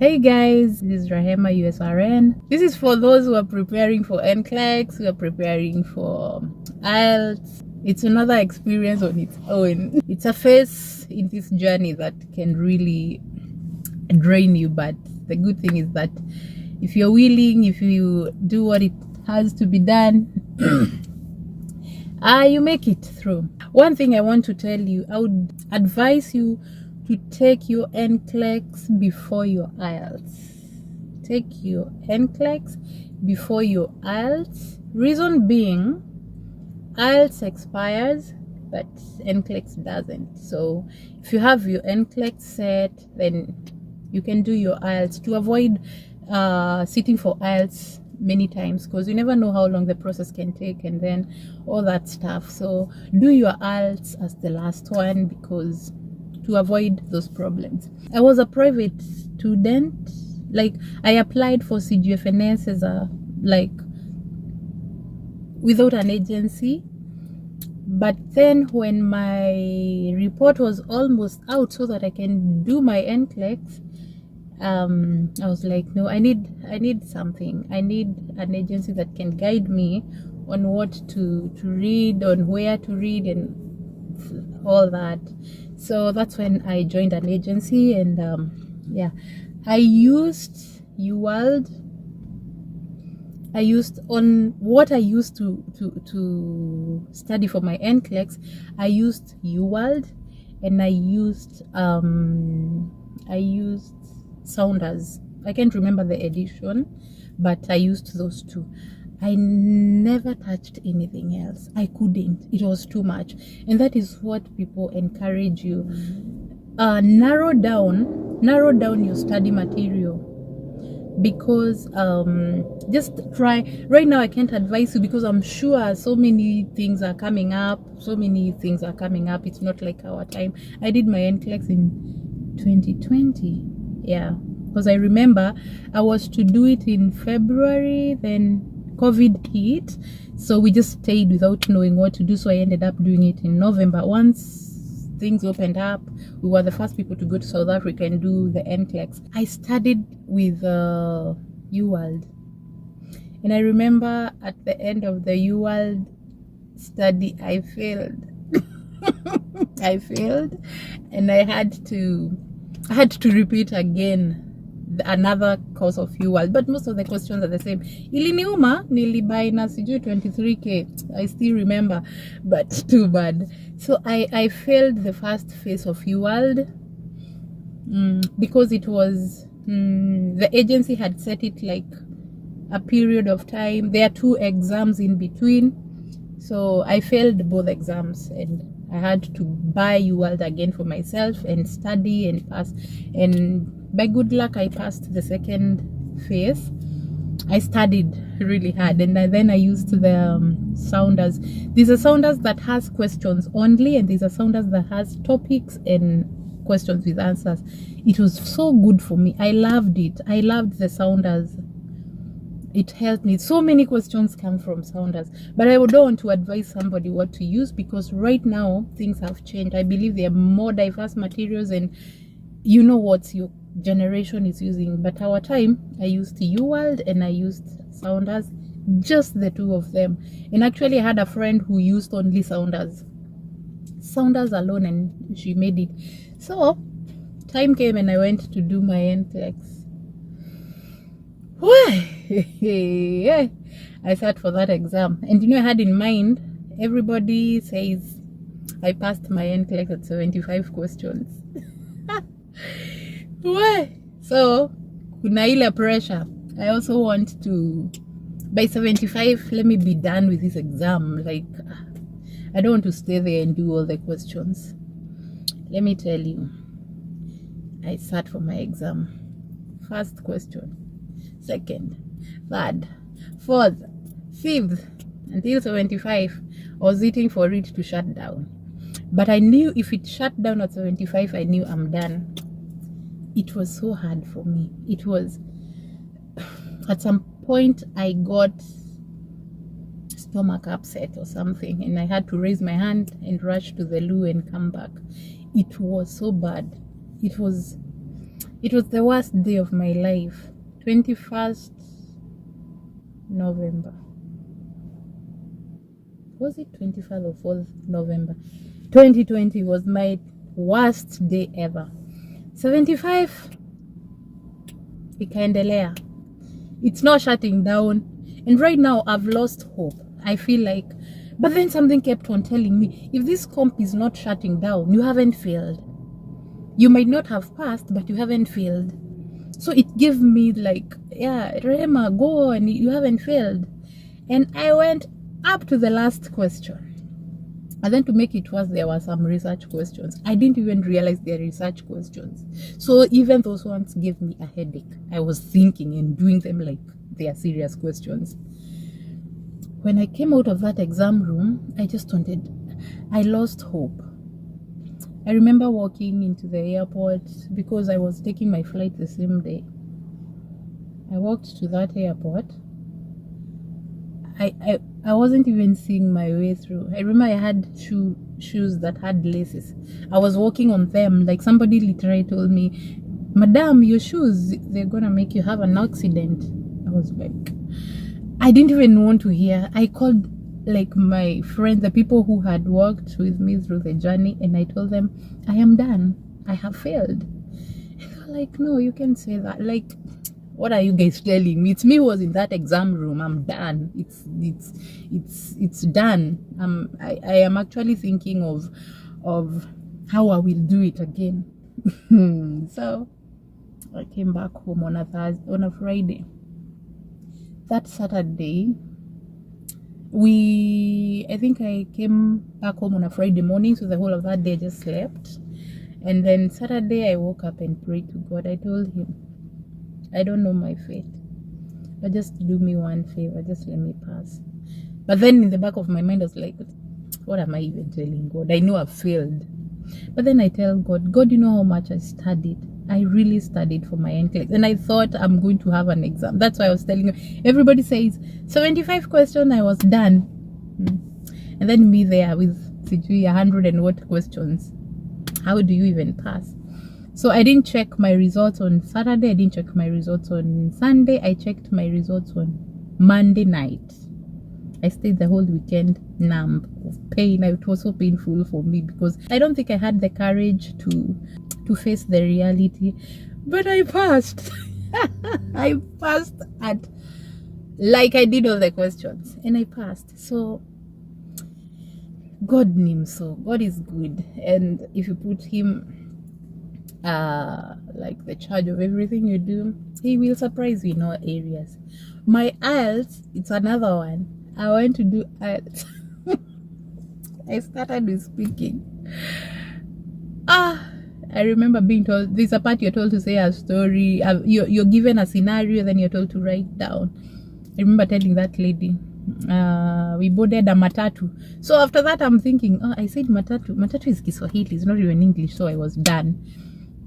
Hey guys, this is Rahema USRN. This is for those who are preparing for NCLEX, who are preparing for IELTS. It's another experience on its own. It's a phase in this journey that can really drain you, but the good thing is that if you're willing, if you do what it has to be done, you make it through. One thing I want to tell you, I would advise you to take your NCLEX before your IELTS. Take your NCLEX before your IELTS. Reason being, IELTS expires, but NCLEX doesn't. So if you have your NCLEX set, then you can do your IELTS to avoid sitting for IELTS many times, because you never know how long the process can take and then all that stuff. So do your IELTS as the last one, because to avoid those problems. I was a private student, like I applied for CGFNS as without an agency, but then when my report was almost out so that I can do my NCLEX, I was like, no, I need something. I need an agency that can guide me on what to read, on where to read, and all that. So that's when I joined an agency, and I used UWorld. I used on what I used to study for my NCLEX. I used UWorld, and I used Sounders. I can't remember the edition, but I used those two. I never touched anything else. I couldn't. It was too much. And that is what people encourage you. Narrow down your study material, because just try. Right now I can't advise you because I'm sure so many things are coming up. It's not like our time. I did my NCLEX in 2020. Yeah, because I remember I was to do it in February, then COVID hit, so we just stayed without knowing what to do. So I ended up doing it in November. Once things opened up, we were the first people to go to South Africa and do the NCLEX. I studied with UWorld, and I remember at the end of the UWorld study, I failed. I failed, and I had to repeat again another course of UWorld, but most of the questions are the same. Iliniuma nilibai na sijui 23k. I still remember, but too bad. So I failed the first phase of UWorld because it was the agency had set it like a period of time. There are 2 exams in between, so I failed both exams, and I had to buy UWorld again for myself and study and pass. And by good luck, I passed the second phase. I studied really hard, and then I used the Sounders. There's a Sounders that has questions only, and there's a Sounders that has topics and questions with answers. It was so good for me. I loved it. I loved the Sounders. It helped me. So many questions come from Sounders, but I would want to advise somebody what to use, because right now things have changed. I believe there are more diverse materials, and you know what your generation is using. But our time, I used UWorld and I used Sounders, just the 2 of them. And actually I had a friend who used only Sounders alone, and she made it. So time came and I went to do my NCLEX. I sat for that exam, and I had in mind, everybody says I passed my NCLEX at 75 questions. So kuna ile pressure. I also want to, by 75, let me be done with this exam. Like, I don't want to stay there and do all the questions. Let me tell you, I sat for my exam. First question, second, third, fourth, fifth, until 75. I was waiting for it to shut down, but I knew if it shut down at 75, I knew I'm done. It was so hard for me. It was, at some point I got stomach upset or something, and I had to raise my hand and rush to the loo and come back. It was so bad. It was It was the worst day of my life. 21st November. Was it 25th or 4th November? 2020 was my worst day ever. 75 ikaendelea. It's not shutting down. And right now I've lost hope. I feel like, but then something kept on telling me, if this comp is not shutting down, you haven't failed. You might not have passed, but you haven't failed. So it gave me like, yeah, Rema, go on, you haven't failed. And I went up to the last question. And then to make it worse, there were some research questions. I didn't even realize they're research questions. So even those ones gave me a headache. I was thinking and doing them like they are serious questions. When I came out of that exam room, I lost hope. I remember walking into the airport because I was taking my flight the same day. I walked to that airport. I wasn't even seeing my way through. I remember I had shoes that had laces. I was walking on them, like somebody literally told me, "Madam, your shoes, they're gonna make you have an accident." I was like, I didn't even want to hear. I called like my friends, the people who had worked with me through the journey, and I told them, I am done. I have failed. And they were like, no, you can say that. Like, what are you guys telling me? It's me who was in that exam room. I'm done. It's done. I am actually thinking of how I will do it again. So I came back home on a Friday. That Saturday, I think I came back home on a Friday morning, so the whole of that day I just slept. And then Saturday I woke up and prayed to God. I told him, I don't know my fate, but just do me one favor, just let me pass. But then in the back of my mind I was like, what am I even telling God? I know I've failed. But then I tell God, you know how much I studied. I really studied for my NCLEX, and I thought I'm going to have an exam. That's why I was telling you. Everybody says 75 questions, I was done. And then me there with 100 and what questions. How do you even pass? So I didn't check my results on Saturday. I didn't check my results on Sunday. I checked my results on Monday night. I stayed the whole weekend numb of pain. It was so painful for me because I don't think I had the courage to face the reality. But I passed. I passed at like I did all the questions, and I passed. So God names, so God is good, and if you put him like the charge of everything you do, he will surprise you in all areas. My IELTS, it's another one. I want to do IELTS. I started with speaking. I remember being told, there's a part you're told to say a story. You're given a scenario, then you're told to write down. I remember telling that lady, we boarded a matatu. So after that, I'm thinking, I said matatu. Matatu is Kiswahili, it's not even English, so I was done.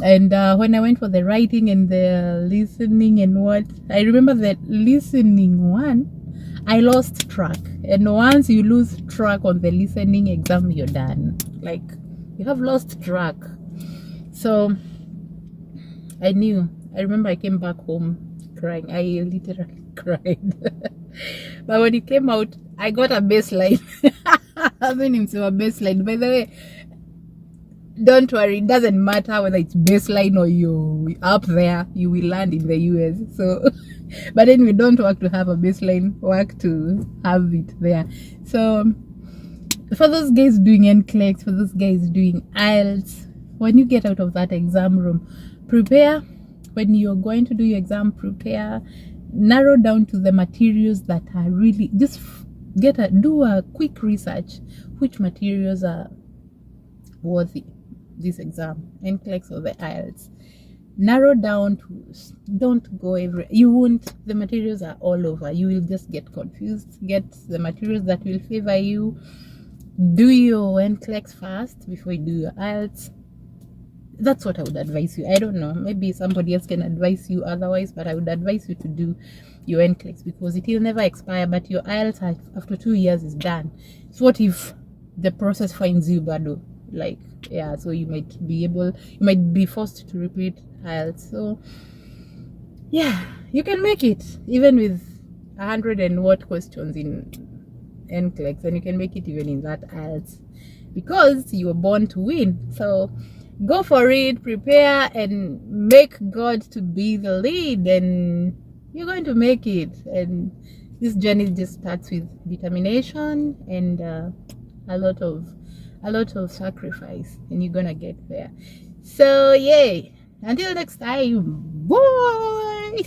And when I went for the writing and the listening and what, I remember that listening one, I lost track. And once you lose track on the listening exam, you're done. Like, you have lost track. So I remember I came back home crying. I literally cried. But when it came out, I got a baseline. Having him to a baseline. By the way, don't worry, it doesn't matter whether it's baseline or you up there, you will land in the US. So but then we don't work to have a baseline, work to have it there. So for those guys doing NCLEX, for those guys doing IELTS, when you get out of that exam room, prepare. When you're going to do your exam, prepare, narrow down to the materials that are really, just do a quick research, which materials are worthy this exam, NCLEX or the IELTS. Narrow down to, don't go the materials are all over. You will just get confused. Get the materials that will favor you. Do your NCLEX first before you do your IELTS. That's what I would advise you. I don't know, maybe somebody else can advise you otherwise, but I would advise you to do your NCLEX because it will never expire. But your IELTS after 2 years is done. So what if the process finds you bad? like, yeah, so you might be forced to repeat IELTS. So yeah, you can make it even with 100 and what questions in NCLEX, and you can make it even in that IELTS, because you were born to win. So go for it, prepare, and make God to be the lead, and you're going to make it. And this journey just starts with determination and a lot of sacrifice, and you're gonna get there. So yay, until next time, boy.